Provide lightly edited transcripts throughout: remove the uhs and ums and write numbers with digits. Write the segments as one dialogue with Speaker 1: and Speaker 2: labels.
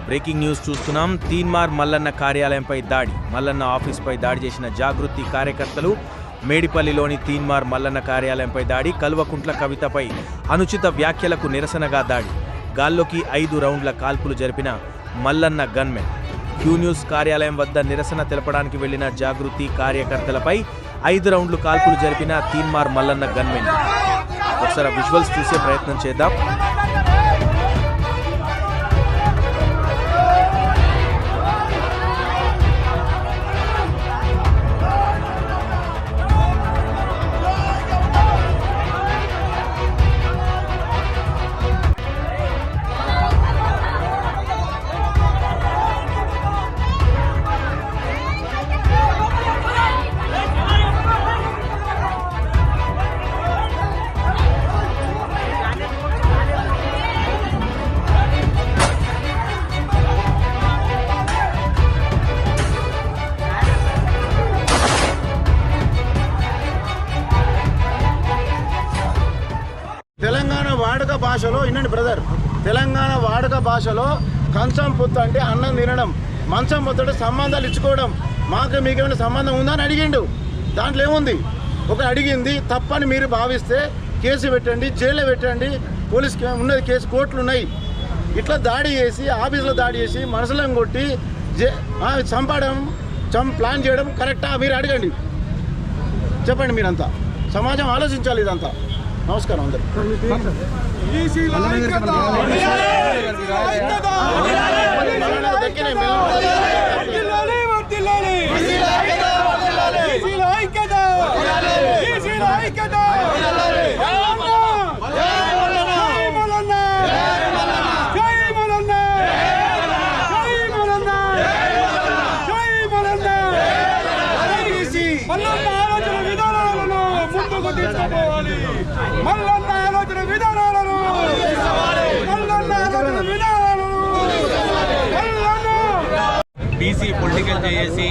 Speaker 1: Breaking news చూస్తున్నాం. తీన్మార్ మల్లన్న కార్యాలయంపై దాడి. మల్లన్న ఆఫీస్పై దాడి చేసిన జాగృతి కార్యకర్తలు. మేడిపల్లిలోని తీన్మార్ మల్లన్న కార్యాలయంపై దాడి. కల్వకుంట్ల కవితపై అనుచిత వ్యాఖ్యలకు నిరసనగా దాడి. గాల్లోకి 5 రౌండ్ల కాల్పులు జరిపిన మల్లన్న గన్మెన్. క్యూ న్యూస్ కార్యాలయం వద్ద నిరసన తెలపడానికి వెళ్లిన జాగృతి కార్యకర్తలపై 5 రౌండ్లు కాల్పులు జరిపిన తీన్మార్ మల్లన్న గన్మెన్. ఒకసారి విజువల్స్ చూసే ప్రయత్నం చేద్దాం.
Speaker 2: తెలంగాణ వాడుక భాషలో వినండి బ్రదర్, తెలంగాణ వాడుక భాషలో కంచం పొత్తు అంటే అన్నం తినడం, మంచం పొత్తు సంబంధాలు ఇచ్చుకోవడం. మాకు మీకేమైనా సంబంధం ఉందా అని అడిగిండు. దాంట్లో ఏముంది? ఒక అడిగింది తప్పని మీరు భావిస్తే కేసు పెట్టండి, జైల్లో పెట్టండి, పోలీస్ ఉన్నది కేసు, కోర్టులు ఉన్నాయి. ఇట్లా దాడి చేసి ఆఫీసులో దాడి చేసి మనుషులను కొట్టి చంపడం ప్లాన్ చేయడం కరెక్టా? మీరు అడగండి, చెప్పండి. మీరంతా సమాజం ఆలోచించాలి ఇదంతా. నమస్కారం అందరు.
Speaker 3: బీసీ పొలిటికల్ చేసి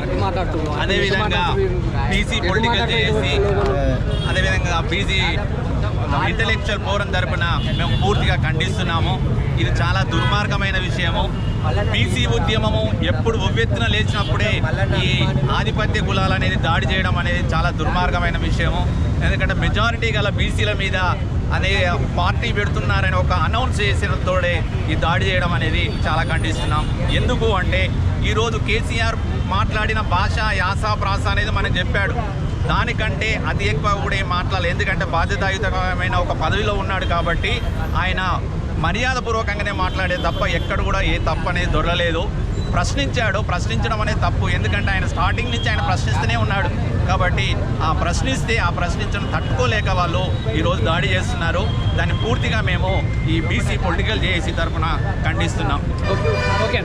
Speaker 3: అదేవిధంగా బీసీ ఇంటలెక్చువల్ ఫోరం తరపున మేము పూర్తిగా ఖండిస్తున్నాము. ఇది చాలా దుర్మార్గమైన విషయము. బీసీ ఉద్యమము ఎప్పుడు ఉవ్వెత్తున లేచినప్పుడే ఈ ఆధిపత్య కులాలు అనేది దాడి చేయడం అనేది చాలా దుర్మార్గమైన విషయము. ఎందుకంటే మెజారిటీ గల బీసీల మీద అనే పార్టీ పెడుతున్నారని ఒక అనౌన్స్ చేసిన తోడే ఈ దాడి చేయడం అనేది చాలా ఖండిస్తున్నాం. ఎందుకు అంటే ఈరోజు కేసీఆర్ మాట్లాడిన భాష, యాస, ప్రాస అనేది మనకు చెప్పాడు. దానికంటే అతి ఎక్కువ కూడా ఏం మాట్లాడాలి. ఎందుకంటే బాధ్యతాయుతమైన ఒక పదవిలో ఉన్నాడు కాబట్టి ఆయన మర్యాదపూర్వకంగానే మాట్లాడే తప్ప ఎక్కడ కూడా ఏ తప్పు అనేది దొరకలేదు. ప్రశ్నించడం అనేది తప్పు. ఎందుకంటే ఆయన స్టార్టింగ్ నుంచి ఆయన ప్రశ్నిస్తూనే ఉన్నాడు కాబట్టి ఆ ప్రశ్నించడం తట్టుకోలేక వాళ్ళు ఈరోజు దాడి చేస్తున్నారు. దాన్ని పూర్తిగా మేము ఈ బీసీ పొలిటికల్ జేఏసీ తరఫున ఖండిస్తున్నాం.
Speaker 4: ఓకే.